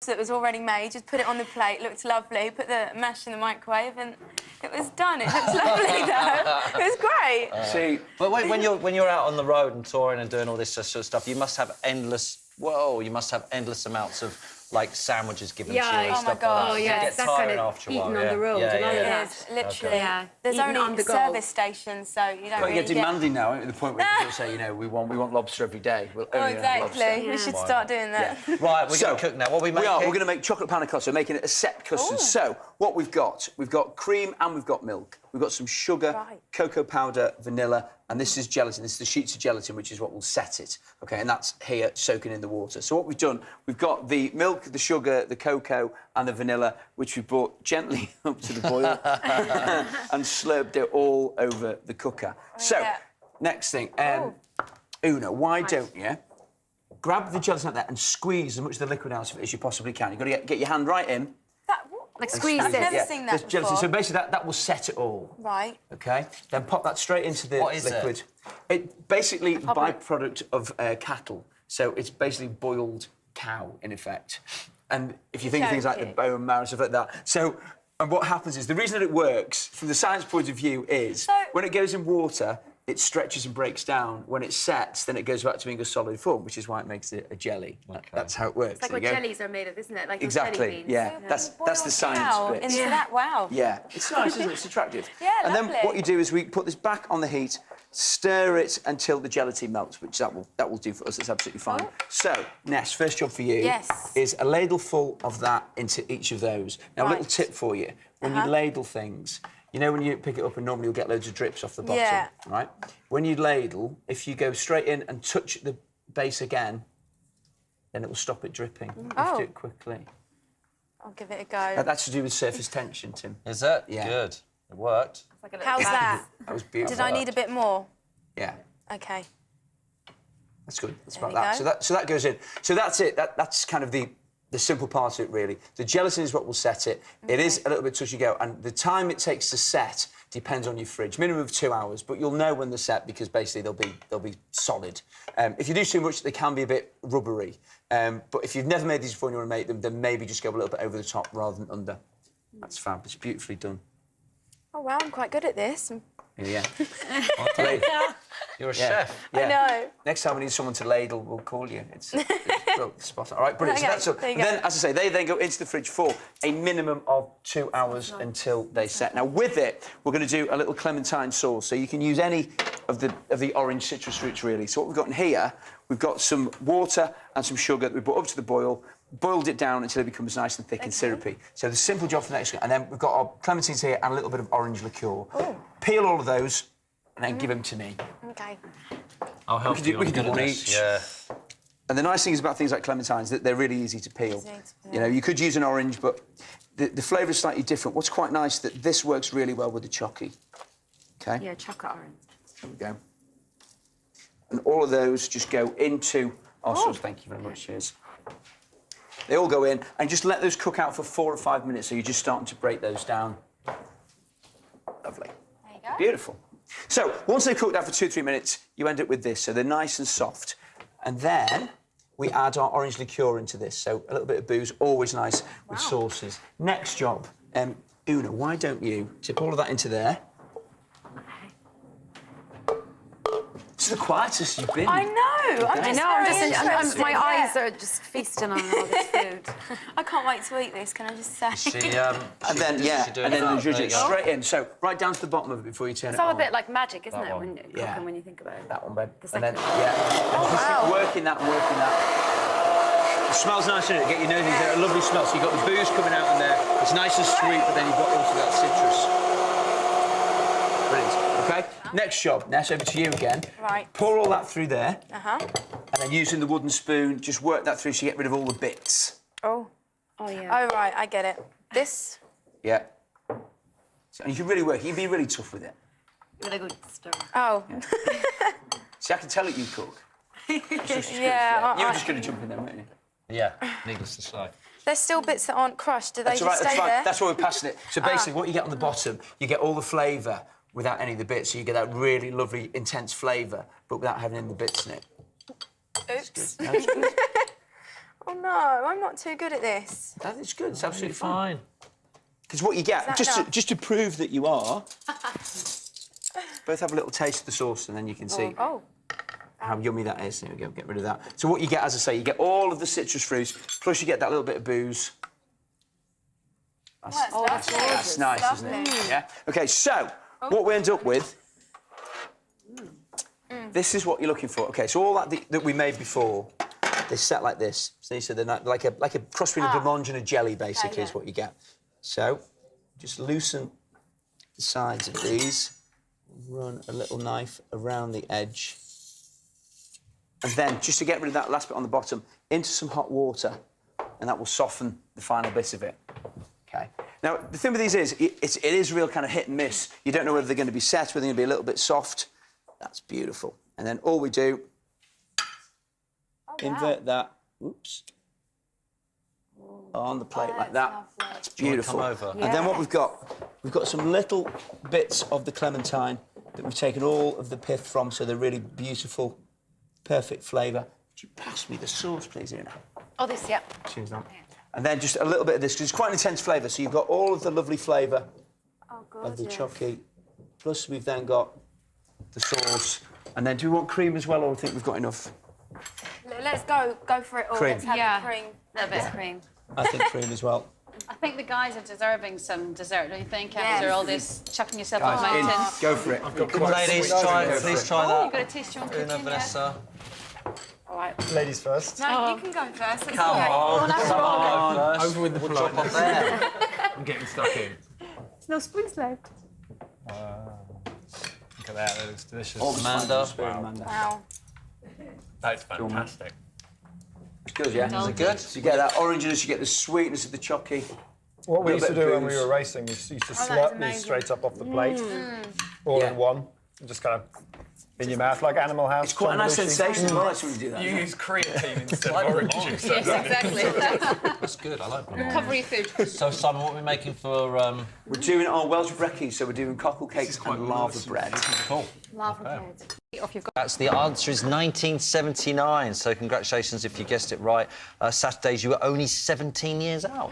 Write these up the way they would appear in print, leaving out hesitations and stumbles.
that was already made, just put it on the plate, looked lovely, put the mash in the microwave and it was done. It looks lovely though. It was great. See, but when you're out on the road and touring and doing all this sort of stuff, you must have endless amounts of like sandwiches given to you and oh stuff my God, like that. yeah, You it's get that kind tiring of after a while. eating on the road and all of It that. is, literally. Yeah. There's Eating only on the go. service stations, so you don't but really get demanding now, at the point where people say, you know, we want lobster every day. We'll Oh, only have exactly. lobster. We should start doing that. Yeah. Right, we're So, going to cook now. What are we making? We're going to make chocolate panna cotta, making it a set custard. Ooh. So, what we've got cream and we've got milk. We've got some sugar, cocoa powder, vanilla, and this is gelatin. This is the sheets of gelatin, which is what will set it. OK, and that's here soaking in the water. So what we've done, we've got the milk, the sugar, the cocoa and the vanilla, which we brought gently up to the boil and slurped it all over the cooker. So, next thing, Una, why don't you grab the gelatin out there and squeeze as much of the liquid out of it as you possibly can. You've got to get your hand right in. Like squeeze I've it. never seen that There's gelatin. before. So basically that will set it all. Right. OK? Then pop that straight into the What is liquid. It basically byproduct of cattle. So it's basically boiled cow, in effect. And if you think of things like the bone marrow and stuff like that. So, and what happens is, the reason that it works, from the science point of view, is when it goes in water, it stretches and breaks down. When it sets, then it goes back to being a solid form, which is why it makes it a jelly. Okay. That's how it works. It's like what jellies are made of, isn't it? Like Exactly, jelly beans. yeah. That's the science bit. Into that, wow. Yeah, it's nice, isn't it? It's attractive. Yeah, And then lovely. what you do is we put this back on the heat, stir it until the gelatin melts, which that will do for us. That's absolutely fine. So, Ness, first job for you is a ladle full of that into each of those. Now, a little tip for you: when you ladle things, you know when you pick it up and normally you'll get loads of drips off the bottom, right? When you ladle, if you go straight in and touch the base again, then it will stop it dripping. You have to do it quickly. I'll give it a go. That's to do with surface tension, Tim. Is it? Yeah. Good. It worked. How's that? That was beautiful. Did I need a bit more? Yeah. OK. That's good. That's There about you that. go. So that goes in. So that's it. That's kind of the simple part of it, really. The gelatin is what will set it. It is a little bit touch and go, and the time it takes to set depends on your fridge. Minimum of 2 hours, but you'll know when they're set because basically they'll be solid. If you do too much, they can be a bit rubbery. But if you've never made these before and you want to make them, then maybe just go a little bit over the top rather than under. That's fab. It's beautifully done. Oh, wow, I'm quite good at this. Yeah. Great. You're a chef. Yeah. I know. Next time we need someone to ladle, we'll call you. It's well, spot on. All right, brilliant. Okay, So that's there you go. then, as I say, they then go into the fridge for a minimum of 2 hours until they set. Now, with it, we're going to do a little clementine sauce. So you can use any of the orange citrus fruits, really. So what we've got in here, we've got some water and some sugar that we brought up to the boil, boiled it down until it becomes nice and thick and syrupy. So the simple job for the next one. And then we've got our clementines here and a little bit of orange liqueur. Peel all of those and then give them to me. OK. I'll help you. we could do I'm good one at this. each. Yeah. And the nice thing is about things like clementines that they're really easy to peel. You know, you could use an orange, but the flavour is slightly different. What's quite nice that this works really well with the chocky. OK? Yeah, chocolate orange. There we go. And all of those just go into our sauce. Thank you very much. Cheers. They all go in, and just let those cook out for 4 or 5 minutes, so you're just starting to break those down. Lovely. There you go. Beautiful. So, once they've cooked out for 2 or 3 minutes, you end up with this, so they're nice and soft. And then we add our orange liqueur into this, so a little bit of booze, always nice with sauces. Next job, Una, why don't you tip all of that into there? This is the quietest you've been. I know. My eyes are just feasting on all this food. I can't wait to eat this. Can I just say? And then you judge it straight in. So right down to the bottom of it before you turn It's it all on. a bit like magic, isn't it? one. When you're cooking, when you think about it. That one, babe. The And then, second and just keep working that and working that. It smells nice, doesn't it? Get your nose into a lovely smell. So you've got the booze coming out in there. It's nice and sweet, but then you've got also that citrus. Brilliant. OK? Next job. Ness, over to you again. Right. Pour all that through there. Uh-huh. And then using the wooden spoon, just work that through so you get rid of all the bits. Oh. Oh, yeah. Oh, right, I get it. This? Yeah. So, and you can really work. You can be really tough with it. Really good stir. Oh. See, I can tell that you cook. Yeah. You were just going to jump in there, weren't you? Yeah, needless to say. There's still bits that aren't crushed. Do they That's just all right, stay that's fine. there? That's why we're passing it. So basically, what you get on the bottom, you get all the flavour without any of the bits. So you get that really lovely, intense flavour, but without having any of the bits in it. Oops. That's good. Oh no, I'm not too good at this. That is good. It's absolutely fine. Fine. Because what you get, that just enough? to prove that you are, both have a little taste of the sauce, and then you can see Oh. how yummy that is. There we go. Get rid of that. So what you get, as I say, you get all of the citrus fruits, plus you get that little bit of booze. That's lovely. That's nice, Lovely. isn't it? Yeah. Okay. So what we end up with. This is what you're looking for. Okay, so all that we made before, they set like this. See, so they're not, like a cross between a blancmange and a jelly, basically, is what you get. So just loosen the sides of these, run a little knife around the edge, and then just to get rid of that last bit on the bottom, into some hot water, and that will soften the final bit of it. Okay. Now the thing with these is, it is real kind of hit and miss. You don't know whether they're going to be set, whether they're going to be a little bit soft. That's beautiful. And then all we do, invert that, oops, on the plate like that. lovely. That's beautiful. Come over. And then what we've got some little bits of the clementine that we've taken all of the pith from, so they're really beautiful, perfect flavour. Would you pass me the sauce, please, Una? Oh, this, yeah. Cheers, Dan. And then just a little bit of this, because it's quite an intense flavour, so you've got all of the lovely flavour Oh, of the gorgeous. chocky, plus we've then got the sauce. And then do we want cream as well, or do you think we've got enough? Let's go for it all. Cream. Let's have Yeah. the cream. A little bit of cream. I think cream as well. I think the guys are deserving some dessert, don't you think? Yes. After all this chucking yourself off Guys, in. mountains. Go for it. Come on, ladies, please try Oh, that. you've got to taste your own Una, cooking, yeah? Vanessa. All right. Ladies first. No, you can go first. It's Come okay. on, someone go first. Over with the We'll drop politeness. off there. I'm getting stuck in. There's no spoons left. Look at that, that looks delicious. Amanda. Amanda. Wow. That's fantastic. It's good, yeah? Is it good? So you get that orangeness, you get the sweetness of the chocky. What we Little used to bit of do when we booze. were racing, we used to that is slurp these amazing. straight up off the plate, all Yeah. in one, and just kind of in your mouth, like Animal House. It's quite a nice John Belushi. sensation as well, actually, when you do that. You use creatine instead of orange juice. Yes, exactly. That's good, I like that. Cover your food. So, Simon, what are we making for... We're doing our Welsh brekkie, so we're doing cockle cakes and lava bread. Cool. Lava bread. Off you've got. That's the answer is 1979, so congratulations if you guessed it right. Saturdays, you were only 17 years out.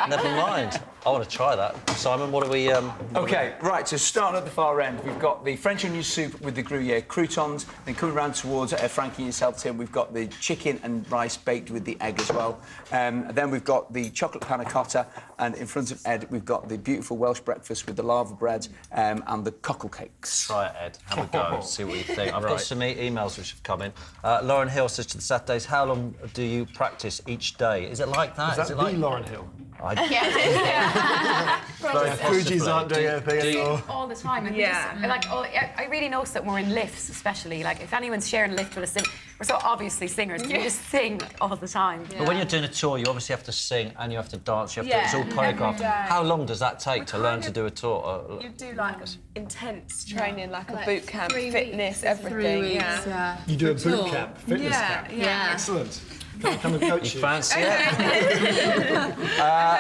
Never mind. I want to try that. Simon, what are we... OK, right, so starting at the far end, we've got the French onion soup with the Gruyere croutons. Then coming round towards Frankie and yourself, Tim, we've got the chicken and rice baked with the egg as well. Then we've got the chocolate panna cotta, and in front of Ed, we've got the beautiful Welsh breakfast with the lava bread and the cockle cakes. Try it, Ed. Have a go. See what you think. I've got some emails which have come in. Lauren Hill says to the Saturdays, how long do you practice each day? Is it like that? Is that it the like... Lauren Hill? Possibly. Fuji's aren't doing anything anymore. All the time. And I really notice that we're in lifts, especially. Like, if anyone's sharing a lift with a singer, we're so obviously singers. We just sing all the time. But when you're doing a tour, you obviously have to sing and you have to dance. You have to, it's all choreographed. How long does that take to learn to do a tour? You do like intense training, like a boot camp, fitness, everything. Yeah. You do a boot camp, fitness camp. Yeah. Excellent. Can I come and coach you? Fancy it?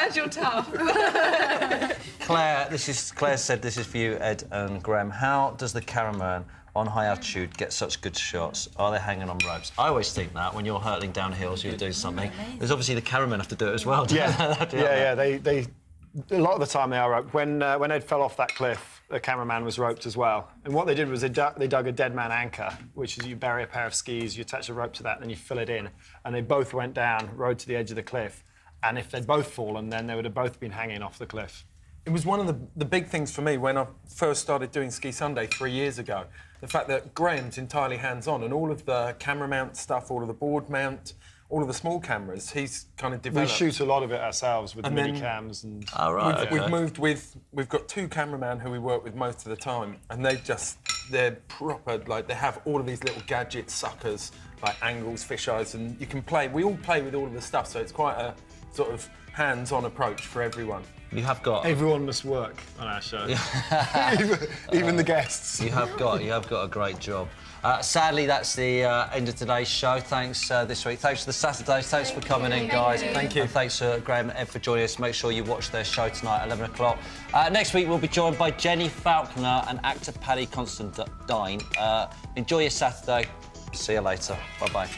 Here's your tough. Claire said this is for you, Ed and Graham. How does the cameraman on high altitude get such good shots? Are they hanging on ropes? I always think that when you're hurtling down hills, you're doing something. There's obviously the cameramen have to do it as well. Yeah. They a lot of the time they are roped. When Ed fell off that cliff, the cameraman was roped as well. And what they did was they dug a dead man anchor, which is you bury a pair of skis, you attach a rope to that, and then you fill it in. And they both went down, rode to the edge of the cliff. And if they'd both fallen, then they would have both been hanging off the cliff. It was one of the big things for me when I first started doing Ski Sunday 3 years ago. The fact that Graham's entirely hands-on and all of the camera mount stuff, all of the board mount, all of the small cameras, he's kind of We developed. shoot a lot of it ourselves with And mini then- cams and... Oh, right, We've okay. moved with, we've got 2 cameramen who we work with most of the time, and they're proper, like, they have all of these little gadget suckers, like angles, fisheyes, and you can play, we all play with all of the stuff, so it's quite a sort of hands-on approach for everyone. You have got... Everyone must work on our show. even the guests. You have got a great job. Sadly, that's the end of today's show. Thanks this week. Thanks to the Saturdays. Thanks for coming in, guys. Thank you. And thanks to Graham and Ed for joining us. Make sure you watch their show tonight at 11 o'clock. Next week, we'll be joined by Jenny Falconer and actor Paddy Considine. Enjoy your Saturday. See you later. Bye-bye.